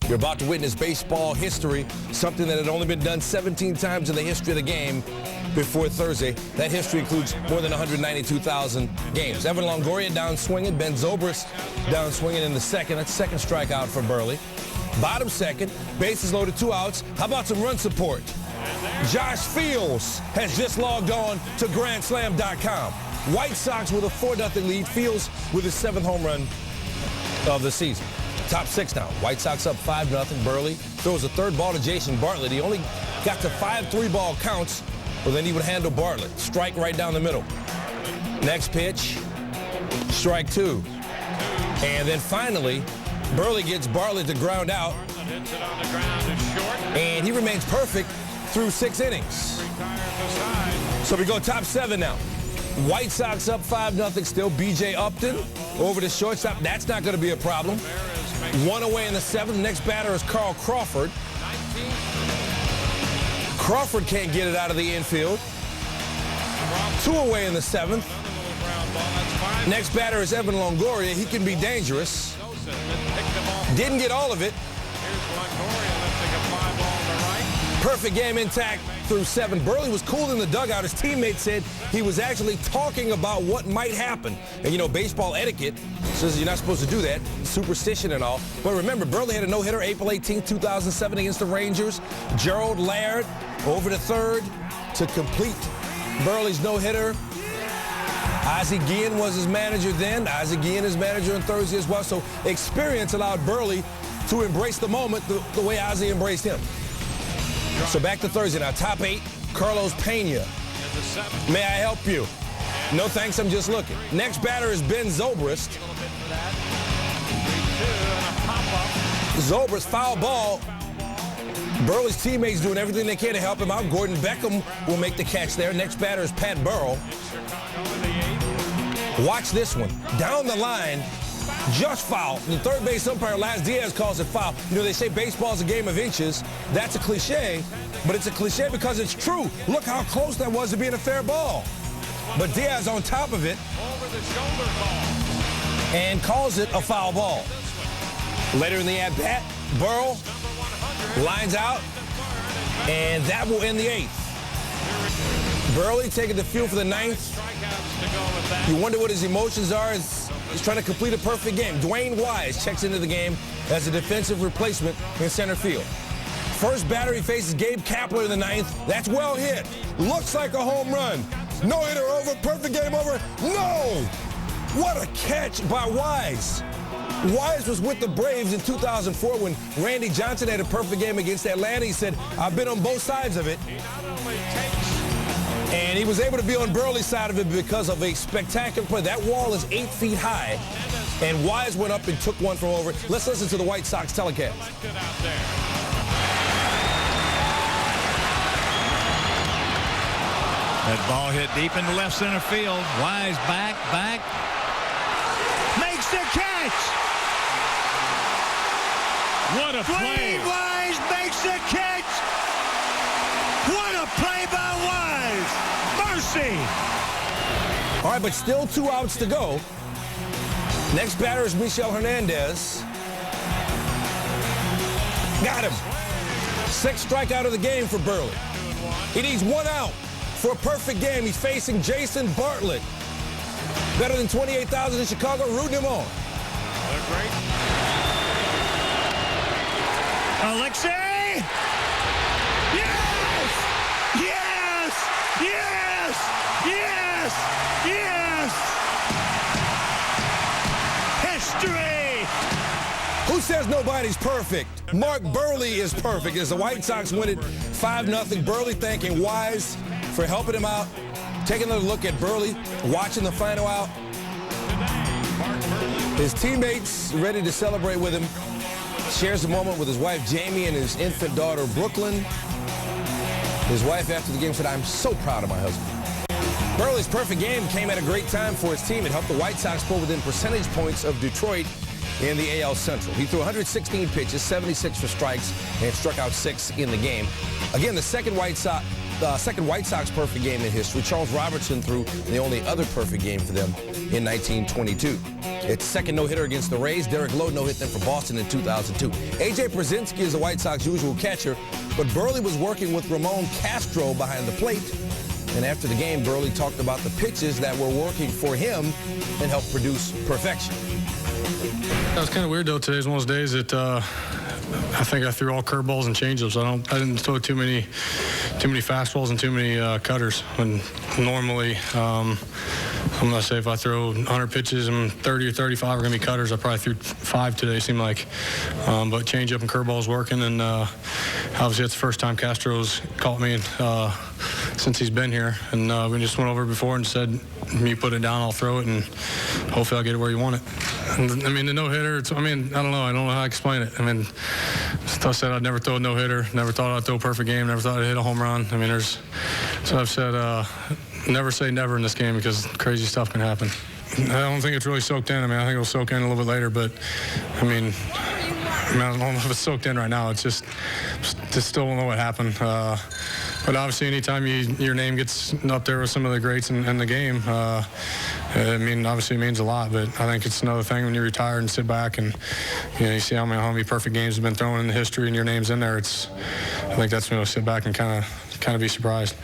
You're about to witness baseball history, something that had only been done 17 times in the history of the game before Thursday. That history includes more than 192,000 games. Evan Longoria down swinging, Ben Zobrist down swinging in the second. That's second strikeout for Buehrle. Bottom second, bases loaded, 2 outs. How about some run support? Josh Fields has just logged on to GrandSlam.com. White Sox with a 4-0 lead. Fields with his 7th home run of the season. Top 6 now. White Sox up 5-0. Buehrle throws a third ball to Jason Bartlett. He only got to 5 3-ball counts, but then he would handle Bartlett. Strike right down the middle. Next pitch, strike 2. And then finally, Buehrle gets Bartlett to ground out. And he remains perfect through 6 innings. So we go top 7 now. White Sox up 5-0 still. B.J. Upton over the shortstop. That's not going to be a problem. 1 away in the 7th. Next batter is Carl Crawford. Crawford can't get it out of the infield. 2 away in the 7th. Next batter is Evan Longoria. He can be dangerous. Didn't get all of it. Perfect game intact through 7. Buehrle was cool in the dugout. His teammate said he was actually talking about what might happen. And, you know, baseball etiquette says you're not supposed to do that, superstition and all. But remember, Buehrle had a no-hitter April 18, 2007 against the Rangers. Gerald Laird over to third to complete Buehrle's no-hitter. Ozzie Guillen was his manager then. Ozzie Guillen is manager on Thursday as well. So experience allowed Buehrle to embrace the moment the way Ozzie embraced him. So back to Thursday now. Top 8, Carlos Pena. May I help you? No thanks, I'm just looking. Next batter is Ben Zobrist. Zobrist, foul ball. Buehrle's teammates doing everything they can to help him out. Gordon Beckham will make the catch there. Next batter is Pat Buehrle. Watch this one. Down the line, just foul. The third base umpire, Laz Diaz, calls it foul. You know, they say baseball's a game of inches. That's a cliche, but it's a cliche because it's true. Look how close that was to being a fair ball. But Diaz on top of it and calls it a foul ball. Later in the at-bat, Buehrle lines out, and that will end the 8th. Buehrle taking the field for the 9th. You wonder what his emotions are. He's trying to complete a perfect game. Dwayne Wise checks into the game as a defensive replacement in center field. First batter he faces Gabe Kapler in the 9th. That's well hit. Looks like a home run. No hitter over. Perfect game over. No! What a catch by Wise. Wise was with the Braves in 2004 when Randy Johnson had a perfect game against Atlanta. He said, I've been on both sides of it. And he was able to be on Buehrle's side of it because of a spectacular play. That wall is 8 feet high, and Wise went up and took one from over. Let's listen to the White Sox telecast. That ball hit deep into left center field. Wise back, makes the catch. What a play. Dwayne Wise makes the catch. What a play by Wise. Mercy. All right, but still 2 outs to go. Next batter is Michel Hernandez. Got him. 6th strikeout of the game for Buehrle. He needs 1 out for a perfect game. He's facing Jason Bartlett. Better than 28,000 in Chicago, rooting him on. Alexei! Yes! Yes! Yes! Yes! Yes! History! Who says nobody's perfect? Mark Buehrle is perfect as the White Sox win it 5-0. Buehrle thanking Wise for helping him out. Taking another look at Buehrle, watching the final out. His teammates ready to celebrate with him. Shares the moment with his wife, Jamie, and his infant daughter, Brooklyn. His wife, after the game, said, I'm so proud of my husband. Buehrle's perfect game came at a great time for his team. It helped the White Sox pull within percentage points of Detroit in the AL Central. He threw 116 pitches, 76 for strikes, and struck out 6 in the game. Again, the second White Sox second White Sox perfect game in history. Charles Robertson threw the only other perfect game for them in 1922. Its second no-hitter against the Rays. Derek Lowe no-hit them for Boston in 2002. A.J. Brzezinski is the White Sox usual catcher, but Buehrle was working with Ramon Castro behind the plate. And after the game, Buehrle talked about the pitches that were working for him and helped produce perfection. That was kind of weird, though. Today's one of those days that I think I threw all curveballs and changeups. I didn't throw too many fastballs and too many cutters. When normally, I'm gonna say if I throw 100 pitches and 30 or 35 are gonna be cutters. I probably threw 5 today. Seemed like, but changeup and curveballs working. And obviously, it's the first time Castro's caught me since he's been here. And we just went over before and said, "You put it down, I'll throw it, and hopefully I'll get it where you want it." And, I mean, the no-hitter, I don't know how to explain it. I mean, I said I'd never throw a no-hitter, never thought I'd throw a perfect game, never thought I'd hit a home run. I mean, so I've said never say never in this game because crazy stuff can happen. I don't think it's really soaked in. I mean, I think it'll soak in a little bit later, but, I don't know if it's soaked in right now. It's just still don't know what happened. But obviously, anytime your name gets up there with some of the greats in the game, obviously it means a lot. But I think it's another thing when you retire and sit back and you see how many perfect games have been thrown in the history and your name's in there. I think that's when you'll sit back and kind of be surprised.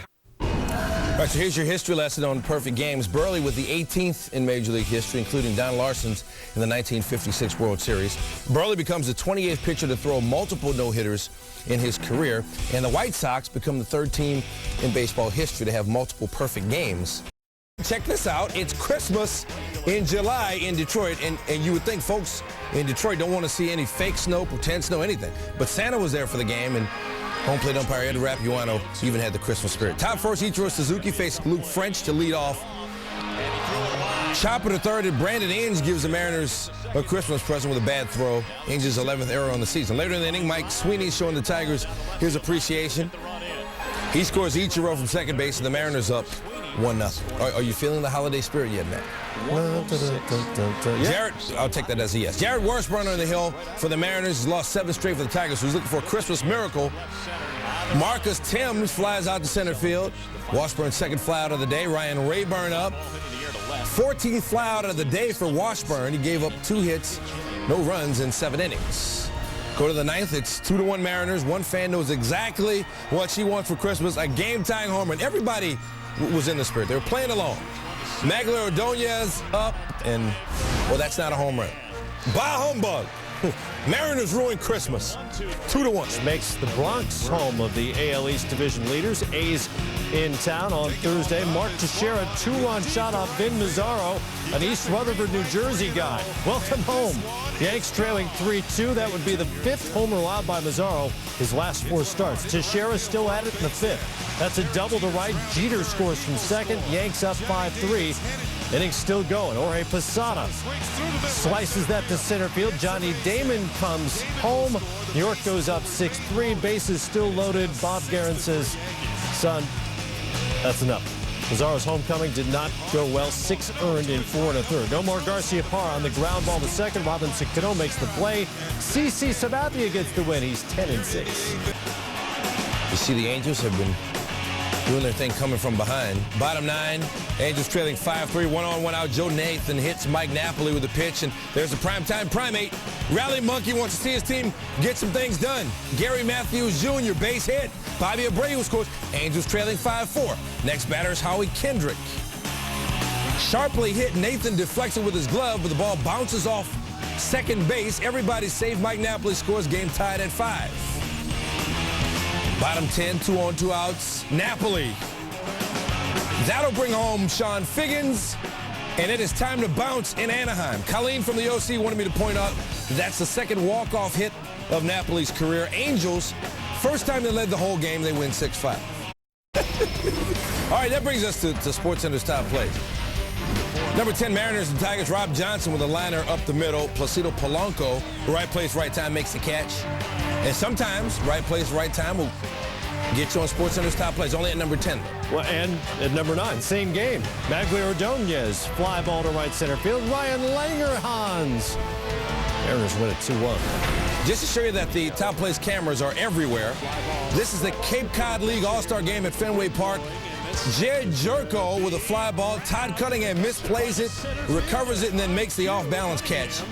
All right, so here's your history lesson on perfect games. Buehrle with the 18th in Major League history, including Don Larson's in the 1956 World Series. Buehrle becomes the 28th pitcher to throw multiple no-hitters in his career, and the White Sox become the 3rd team in baseball history to have multiple perfect games. Check this out. It's Christmas in July in Detroit, and you would think folks in Detroit don't want to see any fake snow, pretend snow, anything. But Santa was there for the game, and home plate umpire Ed Rapuano even had the Christmas spirit. Top first, Ichiro Suzuki faced Luke French to lead off. Chopper to third, and Brandon Inge gives the Mariners a Christmas present with a bad throw. Inge's 11th error on the season. Later in the inning, Mike Sweeney showing the Tigers his appreciation. He scores Ichiro from second base, and the Mariners up 1-0. Are you feeling the holiday spirit yet, Matt? Jared, I'll take that as a yes. Jared Washburn on the hill for the Mariners. He's lost 7 straight for the Tigers, so he's looking for a Christmas miracle. Marcus Thames flies out to center field. Washburn's second fly out of the day. Ryan Rayburn up. 14th fly out of the day for Washburn. He gave up 2 hits, no runs in 7 innings. Go to the 9th. It's 2-1 Mariners. One fan knows exactly what she wants for Christmas, a game-tying home run. Everybody was in the spirit. They were playing along. Magler Ordonez up, and, well, that's not a home run. Bah humbug. Mariners ruined Christmas. 2-1. Makes the Bronx home of the AL East Division leaders. A's in town on Thursday. Mark Teixeira, 2-run shot off Vin Mazzaro, an East Rutherford, New Jersey guy. Welcome home. Yanks trailing 3-2. That would be the 5th homer allowed by Mazzaro his last 4 starts. Teixeira still at it in the 5th. That's a double to right. Jeter scores from second. Yanks up 5-3. Inning still going. Jorge Posada slices that to center field. Johnny Damon comes home. New York goes up 6-3. Bases still loaded. Bob Guerin says, son, that's enough. Mazzaro's homecoming did not go well. 6 earned in 4 1/3. Nomar Garciaparra on the ground ball to second. Robinson Cano makes the play. CC Sabathia gets the win. He's 10-6. You see, the Angels have been doing their thing coming from behind. Bottom 9, Angels trailing 5-3, 1-on, 1-out. Joe Nathan hits Mike Napoli with a pitch, and there's a primetime primate. Rally Monkey wants to see his team get some things done. Gary Matthews Jr., base hit. Bobby Abreu scores. Angels trailing 5-4. Next batter is Howie Kendrick. Sharply hit. Nathan deflects it with his glove, but the ball bounces off second base. Everybody save. Mike Napoli scores. Game tied at 5. Bottom 10, 2-on, 2 outs. Napoli. That'll bring home Sean Figgins, and it is time to bounce in Anaheim. Colleen from the OC wanted me to point out that's the second walk-off hit of Napoli's career. Angels, first time they led the whole game, they win 6-5. All right, that brings us to SportsCenter's top plays. Number 10, Mariners and Tigers. Rob Johnson with a liner up the middle. Placido Polanco, right place, right time, makes the catch. And sometimes, right place, right time will get you on SportsCenter's top plays. Only at number 10. Well, and at number 9, same game. Magler Ordonez, fly ball to right center field. Ryan Langerhans. Mariners win it 2-1. Just to show you that the Top Plays cameras are everywhere, this is the Cape Cod League All-Star Game at Fenway Park. Jed Jerko with a fly ball. Todd Cunningham misplays it, recovers it, and then makes the off-balance catch.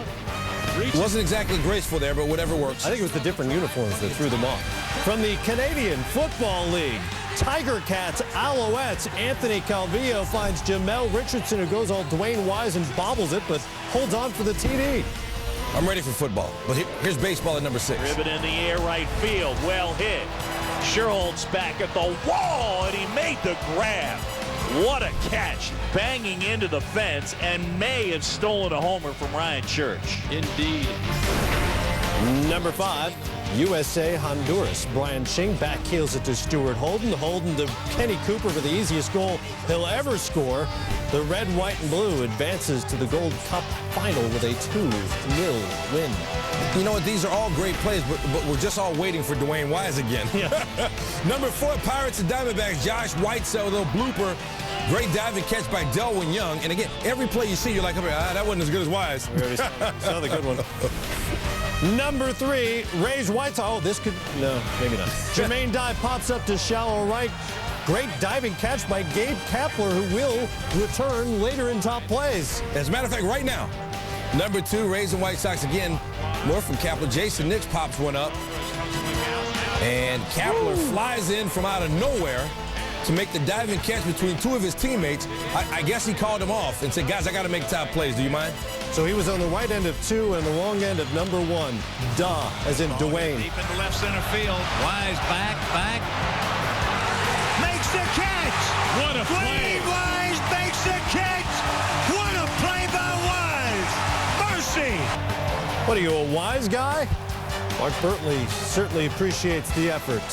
Wasn't exactly graceful there, but whatever works. I think it was the different uniforms that threw them off. From the Canadian Football League, Tiger Cats Alouettes, Anthony Calvillo finds Jamel Richardson, who goes all Dwayne Wise and bobbles it, but holds on for the TD. I'm ready for football, but here's baseball at number 6. Ribbon in the air, right field, well hit. Sherholtz back at the wall, and he made the grab. What a catch, banging into the fence, and may have stolen a homer from Ryan Church. Indeed. Number 5, USA Honduras. Brian Ching backheels it to Stuart Holden. Holden to Kenny Cooper for the easiest goal he'll ever score. The red, white, and blue advances to the Gold Cup final with a 2-0 win. You know what? These are all great plays, but we're just all waiting for Dwayne Wise again. Yeah. Number 4, Pirates and Diamondbacks. Josh Whitesell, a little blooper. Great diving catch by Delwyn Young. And again, every play you see, you're like, that wasn't as good as Wise. Saw the good one. Number 3, Rays White Sox. Oh, this could, no, maybe not. Jermaine Dye pops up to shallow right. Great diving catch by Gabe Kapler, who will return later in Top Plays. As a matter of fact, right now, number 2, Rays and White Sox again. More from Kapler. Jason Nix pops one up. And Kapler flies in from out of nowhere to make the diving catch between 2 of his teammates. I guess he called him off and said, guys, I got to make Top Plays. Do you mind? So he was on the right end of 2 and the long end of number 1. Duh, as in Dwayne. Deep into left center field. Wise back. Makes the catch. What a play. Dwayne Wise makes the catch. What a play by Wise. Mercy. What are you, a Wise guy? Mark Buehrle certainly appreciates the effort.